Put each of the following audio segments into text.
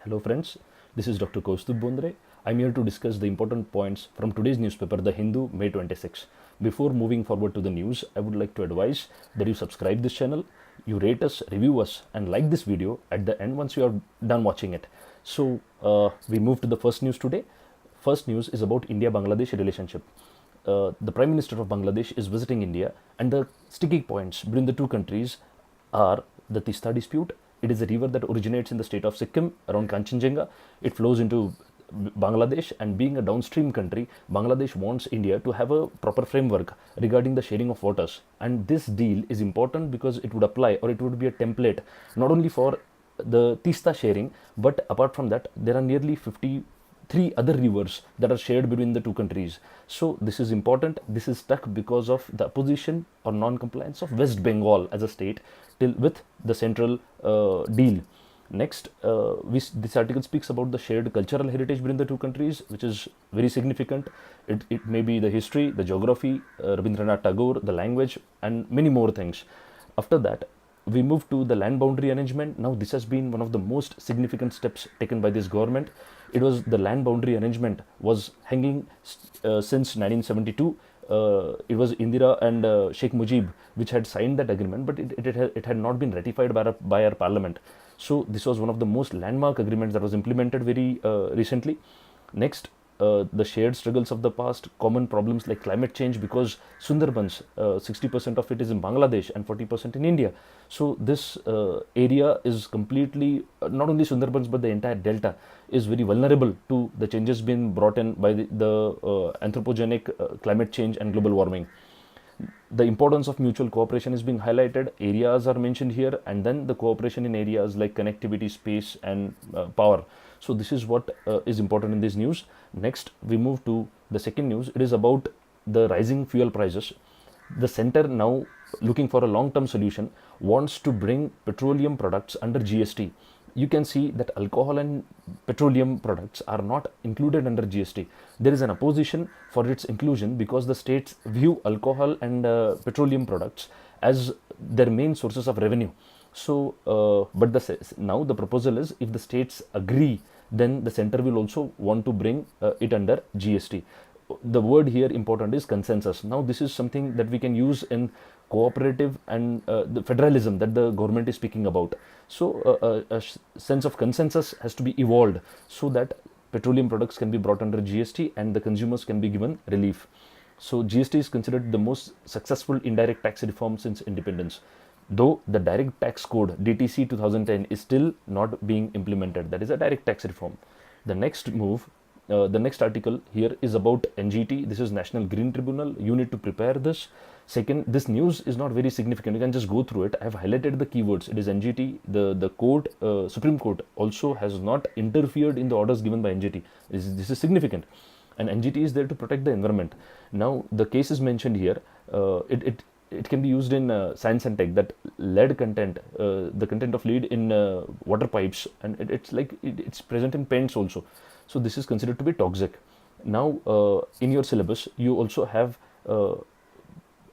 Hello friends, this is Dr. Kaustubh Bondre. I'm here to discuss the important points from today's newspaper, The Hindu, May 26. Before moving forward to the news, I would like to advise that you subscribe this channel, you rate us, review us, and like this video at the end once you are done watching it. So we move to the first news today. First news is about India-Bangladesh relationship. The Prime Minister of Bangladesh is visiting India, and the sticky points between the two countries are the Tista dispute. It is a river that originates in the state of Sikkim around Kanchenjunga. It flows into Bangladesh, and being a downstream country, Bangladesh wants India to have a proper framework regarding the sharing of waters. And this deal is important because it would apply, or it would be a template not only for the Tista sharing, but apart from that, there are nearly 53 other rivers that are shared between the two countries. So this is important. This is stuck because of the opposition or non-compliance of West Bengal as a state with the central deal. Next, this article speaks about the shared cultural heritage between the two countries, which is very significant. It may be the history, the geography, Rabindranath Tagore, the language, and many more things. After that, we move to the land boundary arrangement. Now, this has been one of the most significant steps taken by this government. It was the land boundary arrangement was hanging since 1972. It was Indira and Sheikh Mujib which had signed that agreement, but it had not been ratified by our parliament. So this was one of the most landmark agreements that was implemented very recently. Next, the shared struggles of the past, common problems like climate change, because Sundarbans, 60% of it is in Bangladesh and 40% in India. So this area is completely, not only Sundarbans but the entire delta is very vulnerable to the changes being brought in by the anthropogenic climate change and global warming. The importance of mutual cooperation is being highlighted. Areas are mentioned here, and then the cooperation in areas like connectivity, space, and power. So this is what is important in this news. Next, we move to the second news. It is about the rising fuel prices. The center, now looking for a long-term solution, wants to bring petroleum products under GST. You can see that alcohol and petroleum products are not included under GST. There is an opposition for its inclusion because the states view alcohol and petroleum products as their main sources of revenue. So, but now the proposal is, if the states agree, then the center will also want to bring it under GST. The word here important is consensus. Now this is something that we can use in cooperative and the federalism that the government is speaking about. So a sense of consensus has to be evolved so that petroleum products can be brought under GST and the consumers can be given relief. So GST is considered the most successful indirect tax reform since independence, though the direct tax code DTC 2010 is still not being implemented. That is a direct tax reform. The next move, the next article here is about NGT. This is National Green Tribunal. You need to prepare this. Second, this news is not very significant. You can just go through it. I have highlighted the keywords. It is NGT. The court, Supreme Court, also has not interfered in the orders given by NGT. This is significant. And NGT is there to protect the environment. Now, the case is mentioned here. It can be used in science and tech, that lead content, the content of lead in water pipes, and it's present in paints also. So this is considered to be toxic. Now, in your syllabus, you also have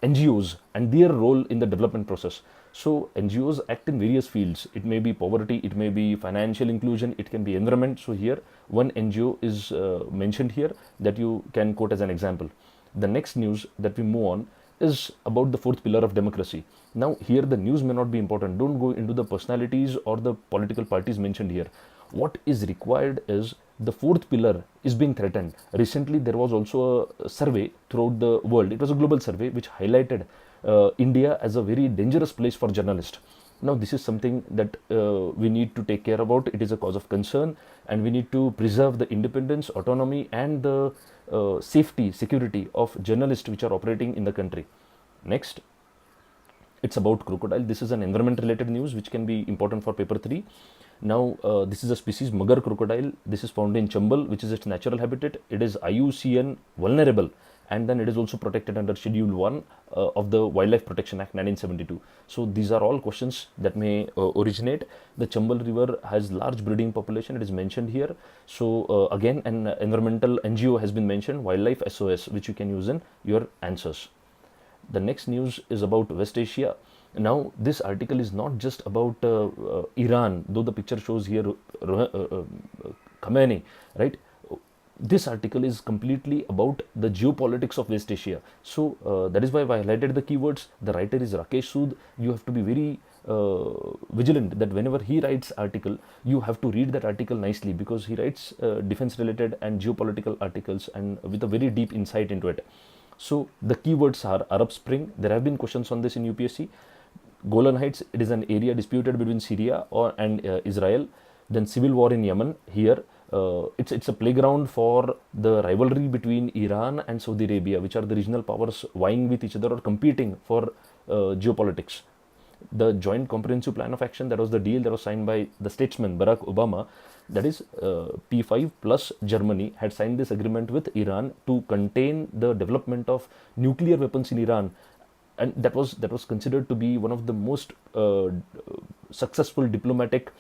NGOs and their role in the development process. So NGOs act in various fields. It may be poverty, it may be financial inclusion, it can be environment. So here, one NGO is mentioned here that you can quote as an example. The next news that we move on is about the fourth pillar of democracy. Now here the news may not be important. Don't go into the personalities or the political parties mentioned here. What is required is the fourth pillar is being threatened. Recently there was also a survey throughout the world. It was a global survey which highlighted India as a very dangerous place for journalists. Now this is something that we need to take care about. It is a cause of concern, and we need to preserve the independence, autonomy, and the safety, security of journalists which are operating in the country. Next, it's about crocodile. This is an environment related news which can be important for paper 3. Now, this is a species Magar crocodile. This is found in Chambal, which is its natural habitat. It is IUCN vulnerable, and then it is also protected under Schedule 1 of the Wildlife Protection Act 1972. So these are all questions that may originate. The Chambal River has large breeding population. It is mentioned here. So again, an environmental NGO has been mentioned, Wildlife SOS, which you can use in your answers. The next news is about West Asia. Now, this article is not just about Iran, though the picture shows here Khamenei, right? This article is completely about the geopolitics of West Asia. So that is why I highlighted the keywords. The writer is Rakesh Sood. You have to be very vigilant that whenever he writes article, you have to read that article nicely, because he writes defense related and geopolitical articles and with a very deep insight into it. So the keywords are Arab Spring. There have been questions on this in UPSC. Golan Heights, it is an area disputed between Syria and Israel. Then civil war in Yemen. Here, it's a playground for the rivalry between Iran and Saudi Arabia, which are the regional powers vying with each other or competing for geopolitics. The Joint Comprehensive Plan of Action, that was the deal that was signed by the statesman Barack Obama, that is P5 plus Germany had signed this agreement with Iran to contain the development of nuclear weapons in Iran, and that was considered to be one of the most successful diplomatic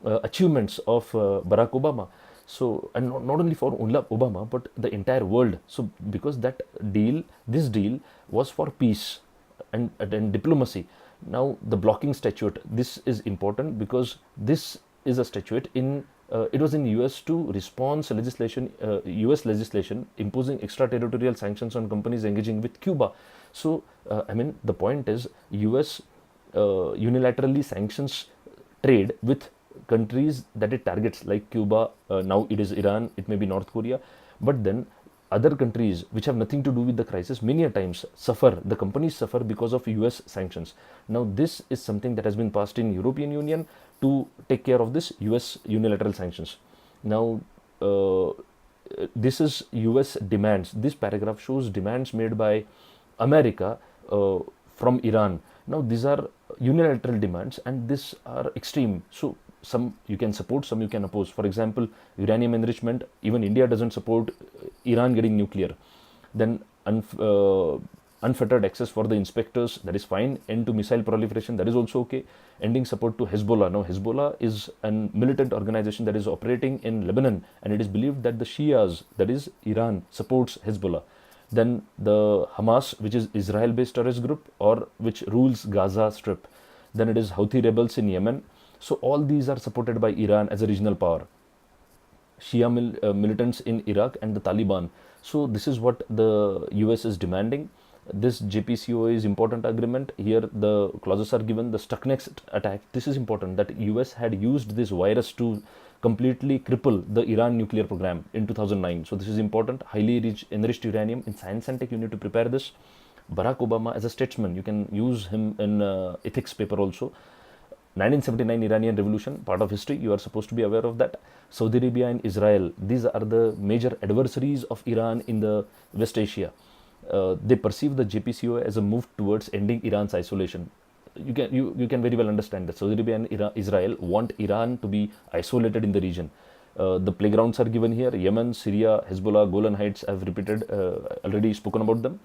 achievements of Barack Obama. So, and not only for Obama, but the entire world. So, because this deal was for peace and diplomacy. Now, the blocking statute, this is important because this is a statute in it was in US to respond to legislation, US legislation imposing extraterritorial sanctions on companies engaging with Cuba. So, I mean, the point is US unilaterally sanctions trade with countries that it targets, like Cuba, now it is Iran, it may be North Korea, but then other countries which have nothing to do with the crisis many a times suffer, the companies suffer because of US sanctions. Now this is something that has been passed in European Union to take care of this US unilateral sanctions. Now this is US demands. This paragraph shows demands made by America from Iran. Now these are unilateral demands and these are extreme. So some you can support, some you can oppose. For example, uranium enrichment, even India doesn't support Iran getting nuclear. Then unfettered access for the inspectors, that is fine. End to missile proliferation, that is also okay. Ending support to Hezbollah. Now Hezbollah is a militant organization that is operating in Lebanon, and it is believed that the Shias, that is Iran, supports Hezbollah. Then the Hamas, which is Israel-based terrorist group or which rules Gaza Strip. Then it is Houthi rebels in Yemen. So all these are supported by Iran as a regional power. Shia militants in Iraq and the Taliban. So this is what the US is demanding. This JPCOA is important agreement. Here the clauses are given. The Stuxnet attack. This is important, that US had used this virus to completely cripple the Iran nuclear program in 2009. So this is important. Highly enriched uranium in science and tech. You need to prepare this. Barack Obama as a statesman, you can use him in ethics paper also. 1979 Iranian Revolution, part of history, you are supposed to be aware of that. Saudi Arabia and Israel, these are the major adversaries of Iran in the West Asia. They perceive the JPCOA as a move towards ending Iran's isolation. You can very well understand that Saudi Arabia and Israel want Iran to be isolated in the region. The playgrounds are given here: Yemen, Syria, Hezbollah, Golan Heights. I've repeated, already spoken about them.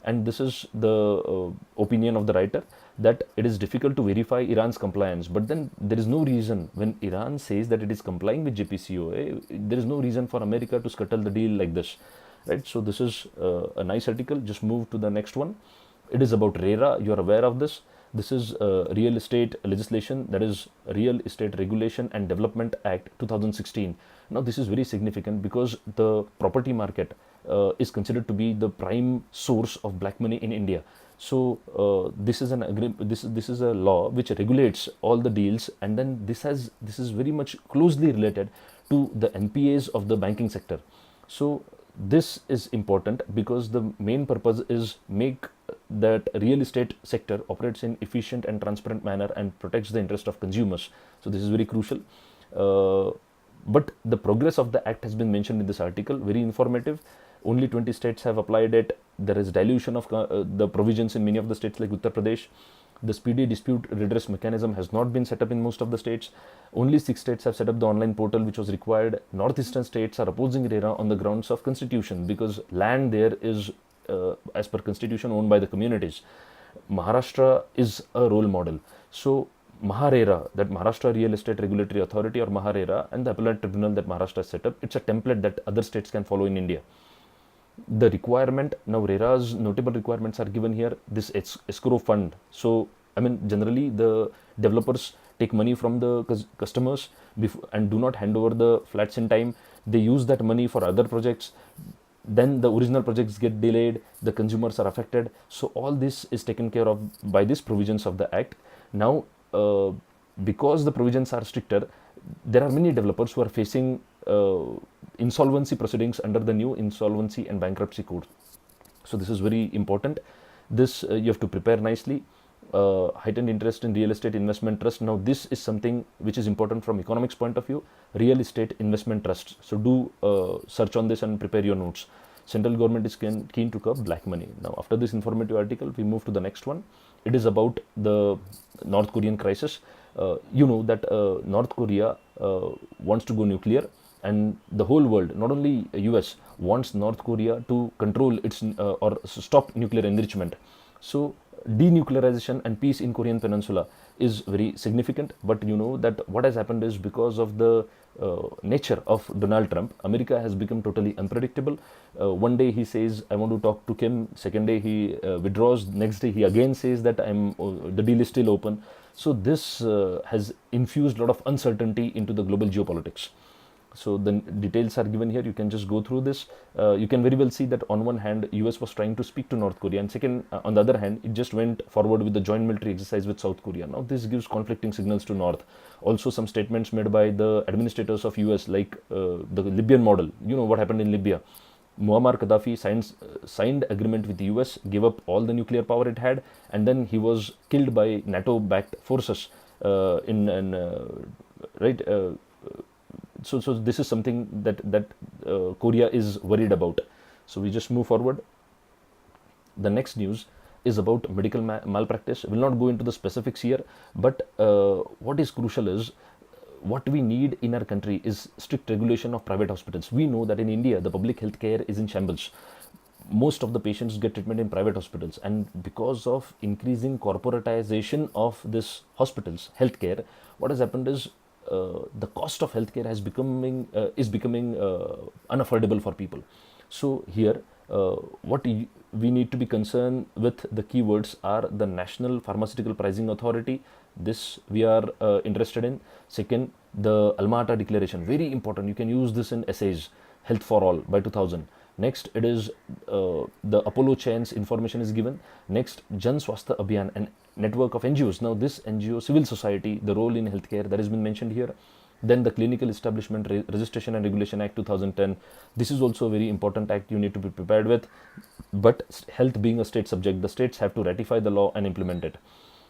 And this is the opinion of the writer, that it is difficult to verify Iran's compliance. But then there is no reason, when Iran says that it is complying with JPCOA, there is no reason for America to scuttle the deal like this, right? So this is a nice article. Just move to the next one. It is about RERA. You are aware of this. This is real estate legislation, that is Real Estate Regulation and Development Act 2016. Now this is very significant because the property market is considered to be the prime source of black money in India. So this is this is a law which regulates all the deals, and then this is very much closely related to the NPAs of the banking sector. So this is important because the main purpose is make that real estate sector operates in efficient and transparent manner and protects the interest of consumers. So this is very crucial. But the progress of the act has been mentioned in this article, very informative. Only 20 states have applied it. There is dilution of the provisions in many of the states like Uttar Pradesh. The speedy dispute redress mechanism has not been set up in most of the states. Only 6 states have set up the online portal which was required. Northeastern states are opposing RERA on the grounds of constitution because land there is as per constitution owned by the communities. Maharashtra is a role model. So MahaRERA, that Maharashtra Real Estate Regulatory Authority, or MahaRERA, and the appellate tribunal that Maharashtra set up, it's a template that other states can follow in India. The requirement, now RERA's notable requirements are given here. This escrow fund. So I mean, generally the developers take money from the customers and do not hand over the flats in time. They use that money for other projects. Then the original projects get delayed, the consumers are affected. So all this is taken care of by these provisions of the act. Now, because the provisions are stricter, there are many developers who are facing insolvency proceedings under the new insolvency and bankruptcy code. So this is very important. This you have to prepare nicely. Heightened interest in real estate investment trust. Now this is something which is important from economics point of view. Real estate investment trusts. So do search on this and prepare your notes. Central government is keen to curb black money. Now after this informative article, we move to the next one. It is about the North Korean crisis. You know that North Korea wants to go nuclear, and the whole world, not only US, wants North Korea to control its or stop nuclear enrichment. So denuclearization and peace in Korean Peninsula is very significant. But you know that what has happened is, because of the nature of Donald Trump, America has become totally unpredictable. One day he says, I want to talk to Kim. Second day he withdraws. Next day he again says that the deal is still open. So this has infused a lot of uncertainty into the global geopolitics. So the details are given here. You can just go through this. You can very well see that on one hand, US was trying to speak to North Korea, and second, on the other hand, it just went forward with the joint military exercise with South Korea. Now this gives conflicting signals to North. Also, some statements made by the administrators of US, like the Libyan model. You know what happened in Libya. Muammar Gaddafi signed agreement with the US, gave up all the nuclear power it had, and then he was killed by NATO-backed forces So this is something that Korea is worried about. So we just move forward. The next news is about medical malpractice. We'll not go into the specifics here, but what is crucial is, what we need in our country is strict regulation of private hospitals. We know that in India, the public health care is in shambles. Most of the patients get treatment in private hospitals, and because of increasing corporatization of this hospitals healthcare, what has happened is the cost of healthcare is becoming unaffordable for people. So here, what we need to be concerned with, the keywords are the National Pharmaceutical Pricing Authority. This we are interested in. Second, the Alma-Ata Declaration, very important. You can use this in essays. Health for All by 2000. Next, it is the Apollo chains information is given. Next, Jan Swasthya Abhiyan, an network of NGOs. Now this NGO, civil society, the role in healthcare, that has been mentioned here. Then the Clinical Establishment Registration and Regulation Act 2010. This is also a very important act you need to be prepared with. But health being a state subject, the states have to ratify the law and implement it.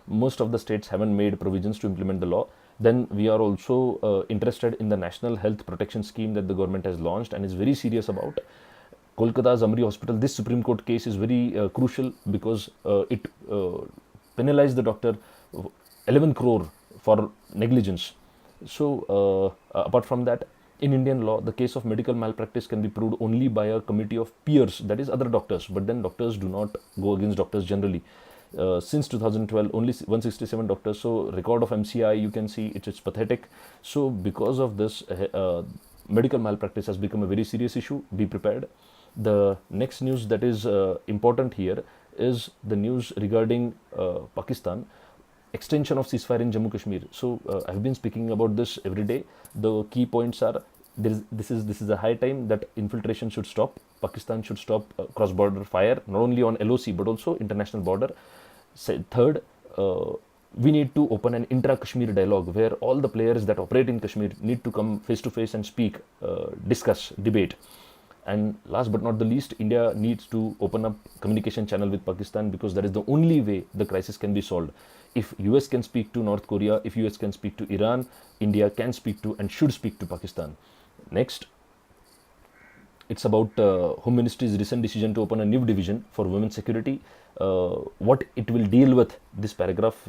Most of the states haven't made provisions to implement the law. Then we are also interested in the National Health Protection Scheme that the government has launched and is very serious about. Kolkata's Amri Hospital, this Supreme Court case is very crucial, because it penalized the doctor 11 crore for negligence. So apart from that, in Indian law, the case of medical malpractice can be proved only by a committee of peers, that is other doctors, but then doctors do not go against doctors generally. Since 2012, only 167 doctors. So record of MCI, you can see it's pathetic. So because of this, medical malpractice has become a very serious issue. Be prepared. The next news that is important here is the news regarding Pakistan. Extension of ceasefire in Jammu Kashmir. So I've been speaking about this every day. The key points are, this is a high time that infiltration should stop. Pakistan should stop cross-border fire, not only on LOC but also international border. Third, we need to open an intra-Kashmir dialogue where all the players that operate in Kashmir need to come face to face and speak, discuss, debate. And last but not the least, India needs to open up communication channel with Pakistan, because that is the only way the crisis can be solved. If US can speak to North Korea, if US can speak to Iran, India can speak to and should speak to Pakistan. Next, it's about Home Ministry's recent decision to open a new division for women's security. What it will deal with, this paragraph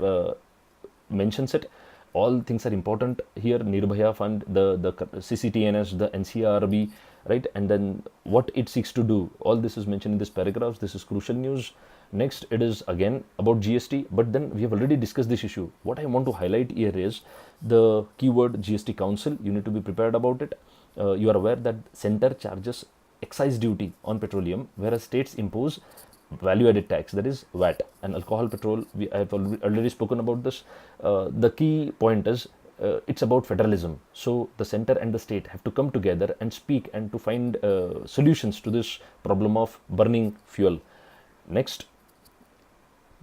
mentions it. All things are important here. Nirbhaya Fund, the CCTNS, the NCRB, right? And then what it seeks to do. All this is mentioned in this paragraph. This is crucial news. Next, it is again about GST, but then we have already discussed this issue. What I want to highlight here is the keyword GST Council. You need to be prepared about it. You are aware that center charges excise duty on petroleum, whereas states impose value added tax, that is VAT. And alcohol, petrol, I have already spoken about this. The key point is it's about federalism. So the center and the state have to come together and speak and to find solutions to this problem of burning fuel. Next,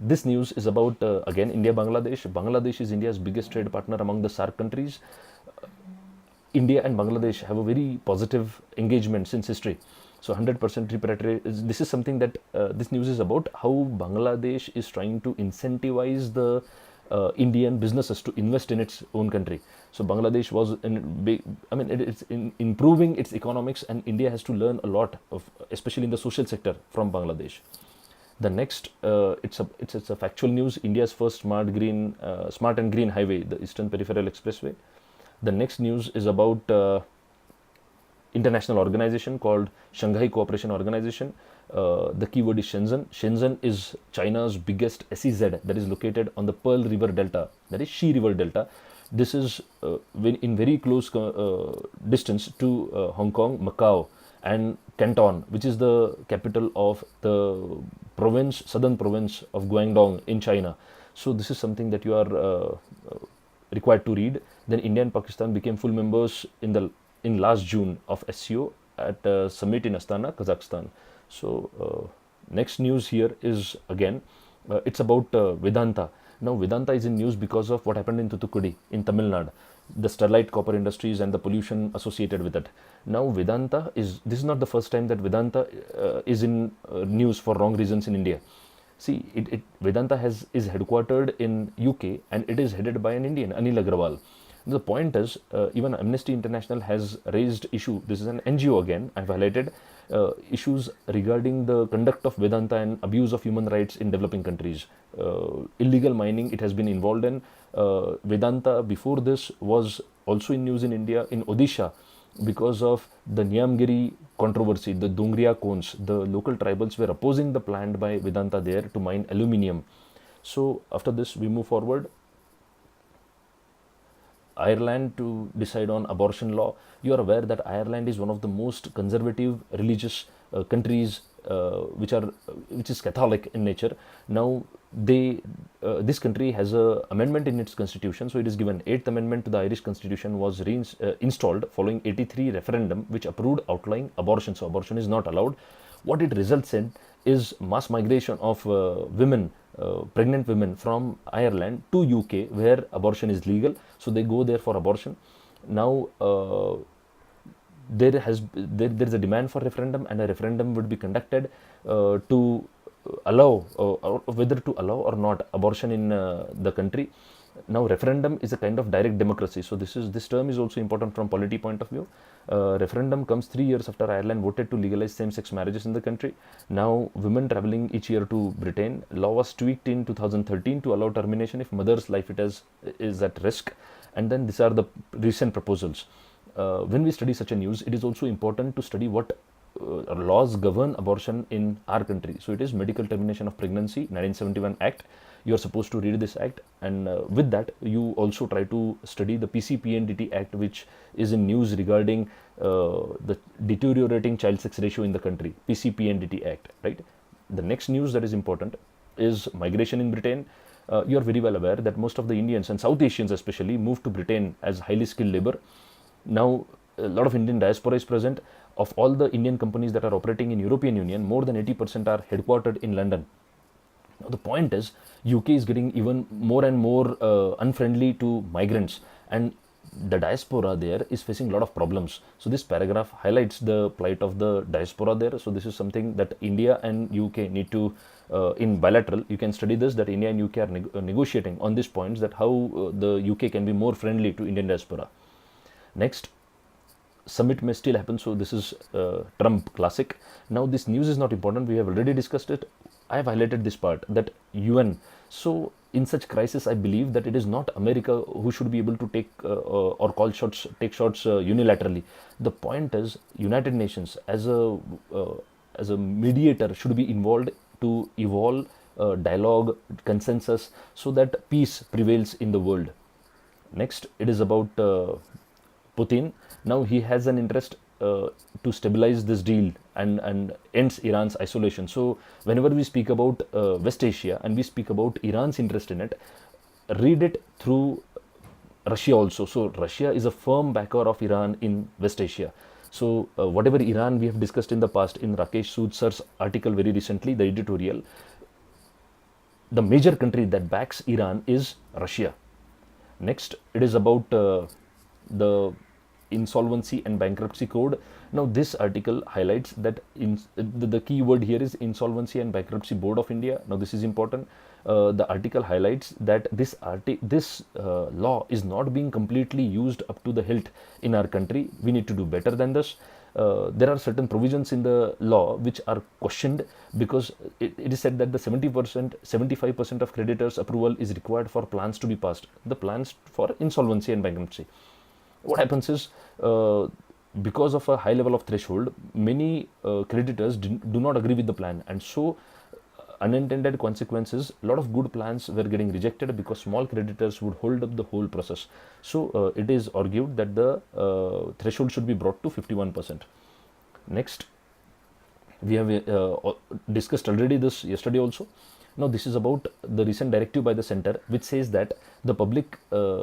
this news is about again India Bangladesh. Bangladesh is India's biggest trade partner among the SAARC countries. India and Bangladesh have a very positive engagement since history. So 100% repatriate. This is something that this news is about, how Bangladesh is trying to incentivize the Indian businesses to invest in its own country. So Bangladesh was it's in improving its economics, and India has to learn a lot of, especially in the social sector, from Bangladesh. The next, it's a factual news. India's first smart and green highway, the Eastern Peripheral Expressway. The next news is about international organization called Shanghai Cooperation Organization. The keyword is Shenzhen. Shenzhen is China's biggest SEZ that is located on the Pearl River Delta, that is Shi River Delta. This is in very close distance to Hong Kong, Macau, and Canton, which is the capital of the southern province of Guangdong in China. So this is something that you are required to read. Then India and Pakistan became full members in last June of SCO at a summit in Astana, Kazakhstan. So next news here is again it's about Vedanta. Now Vedanta is in news because of what happened in Thoothukudi in Tamil Nadu, the Sterlite copper industries and the pollution associated with it. Now this is not the first time that Vedanta is in news for wrong reasons in India. See, Vedanta is headquartered in UK, and it is headed by an Indian, Anil Agrawal. The point is, even Amnesty International has raised issue. This is an NGO again. I've highlighted issues regarding the conduct of Vedanta and abuse of human rights in developing countries. Illegal mining it has been involved in. Vedanta before this was also in news in India, in Odisha, because of the Nyamgiri controversy, the Dungriya cones. The local tribals were opposing the plan by Vedanta there to mine aluminium. So after this we move forward. Ireland to decide on abortion law. You are aware that Ireland is one of the most conservative religious countries which is Catholic in nature. Now this country has a amendment in its constitution. So it is given 8th amendment to the Irish constitution was installed following 83 referendum which approved outlawing abortion. So abortion is not allowed. What it results in is mass migration of women, pregnant women from Ireland to UK, where abortion is legal. So they go there for abortion. Now there is a demand for referendum, and a referendum would be conducted to allow whether to allow or not abortion in the country. Now referendum is a kind of direct democracy. So this term is also important from polity point of view. Referendum comes 3 years after Ireland voted to legalize same-sex marriages in the country. Now women traveling each year to Britain, law was tweaked in 2013 to allow termination if mother's life is at risk. And then these are the recent proposals. When we study such a news, it is also important to study what laws govern abortion in our country. So it is Medical Termination of Pregnancy 1971 Act. You are supposed to read this act, and with that you also try to study the PCPNDT Act, which is in news regarding the deteriorating child sex ratio in the country. PCPNDT Act, right? The next news that is important is migration in Britain. You are very well aware that most of the Indians and South Asians especially moved to Britain as highly skilled labor. Now a lot of Indian diaspora is present. Of all the Indian companies that are operating in European Union, more than 80% are headquartered in London. Now the point is, UK is getting even more and more unfriendly to migrants, and the diaspora there is facing a lot of problems. So this paragraph highlights the plight of the diaspora there. So this is something that India and UK need to, in bilateral, you can study this, that India and UK are negotiating on these points, that how the UK can be more friendly to Indian diaspora. Next, summit may still happen. So this is Trump classic. Now this news is not important. We have already discussed it. I have highlighted this part, that UN. So in such crisis, I believe that it is not America who should be able to take take shots unilaterally. The point is, United Nations as a mediator should be involved to evolve dialogue, consensus, so that peace prevails in the world. Next, it is about Putin. Now he has an interest to stabilize this deal and ends Iran's isolation. So whenever we speak about West Asia and we speak about Iran's interest in it, read it through Russia also. So Russia is a firm backer of Iran in West Asia. So whatever Iran we have discussed in the past in Rakesh Sood sir's article very recently, the editorial, the major country that backs Iran is Russia. Next, it is about the insolvency and bankruptcy code. Now, this article highlights that the key word here is Insolvency and Bankruptcy Board of India. Now, this is important. The article highlights that this law is not being completely used up to the hilt in our country. We need to do better than this. There are certain provisions in the law which are questioned because it is said that the 70%, 75% of creditors' approval is required for plans to be passed. The plans for insolvency and bankruptcy. What happens is, because of a high level of threshold, many creditors do not agree with the plan, and so unintended consequences, a lot of good plans were getting rejected because small creditors would hold up the whole process. So it is argued that the threshold should be brought to 51%. Next, we have discussed already this yesterday also. Now this is about the recent directive by the center which says that the public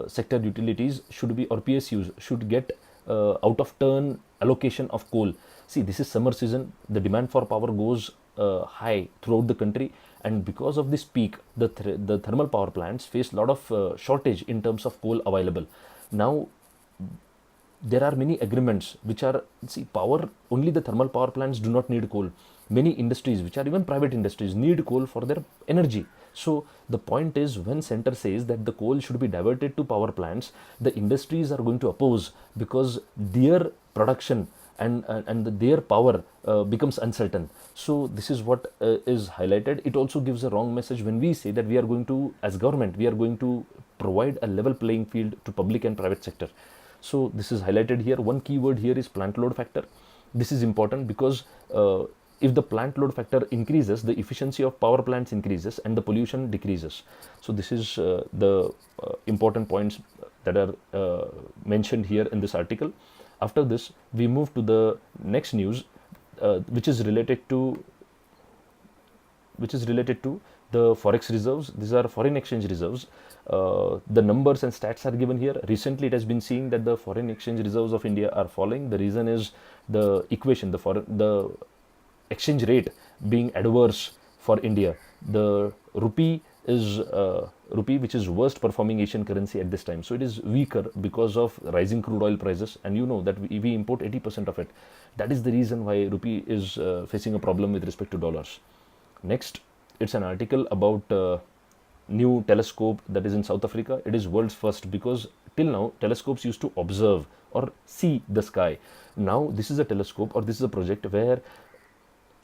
sector utilities should be, or PSUs should get out of turn allocation of coal. See, this is summer season, the demand for power goes high throughout the country, and because of this peak, the thermal power plants face a lot of shortage in terms of coal available. Now there are many agreements which are, see, power, only the thermal power plants do not need coal. Many industries, which are even private industries, need coal for their energy. So the point is, when center says that the coal should be diverted to power plants, the industries are going to oppose because their production and their power becomes uncertain. So this is what is highlighted. It also gives a wrong message when we say that we are going to, as government, we are going to provide a level playing field to public and private sector. So this is highlighted here. One key word here is plant load factor. This is important because if the plant load factor increases, the efficiency of power plants increases and the pollution decreases. So this is the important points that are mentioned here in this article. After this, we move to the next news, which is related to the forex reserves. These are foreign exchange reserves. The numbers and stats are given here. Recently, it has been seen that the foreign exchange reserves of India are falling. The reason is the equation, the exchange rate being adverse for India. The rupee is which is worst performing Asian currency at this time. So it is weaker because of rising crude oil prices, and you know that we import 80% of it. That is the reason why rupee is facing a problem with respect to dollars. Next, it's an article about new telescope that is in South Africa. It is world's first because till now telescopes used to observe or see the sky. Now this is a telescope, or this is a project where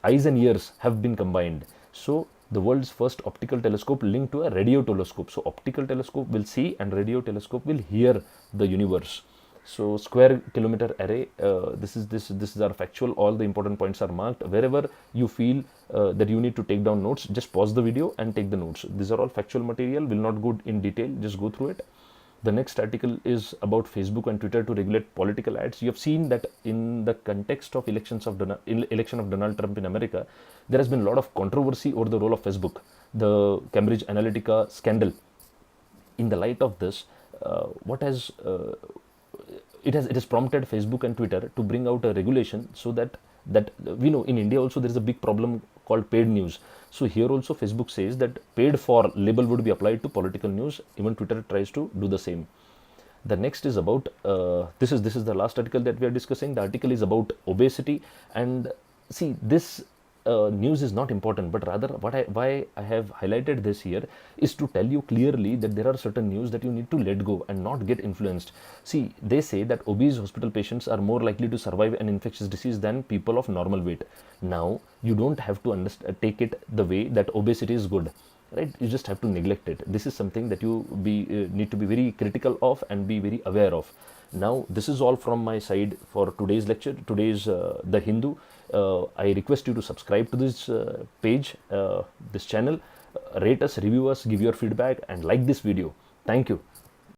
eyes and ears have been combined. So the world's first optical telescope linked to a radio telescope. So optical telescope will see and radio telescope will hear the universe. So square kilometer array, this is our factual. All the important points are marked. Wherever you feel that you need to take down notes, just pause the video and take the notes. These are all factual material, will not go in detail, just go through it. The next article is about Facebook and Twitter to regulate political ads. You have seen that in the context of election of Donald Trump in America, there has been a lot of controversy over the role of Facebook, the Cambridge Analytica scandal. In the light of this, it has prompted Facebook and Twitter to bring out a regulation so that we know in India also there is a big problem called paid news. So here also Facebook says that paid for label would be applied to political news. Even Twitter tries to do the same. The next is about this is the last article that we are discussing. The article is about obesity, and see, this news is not important, but rather why I have highlighted this here is to tell you clearly that there are certain news that you need to let go and not get influenced. See, they say that obese hospital patients are more likely to survive an infectious disease than people of normal weight. Now, you don't have to take it the way that obesity is good, right? You just have to neglect it. This is something that you need to be very critical of and be very aware of. Now, this is all from my side for today's lecture, today's The Hindu. I request you to subscribe to this page, this channel, rate us, review us, give your feedback and like this video. Thank you.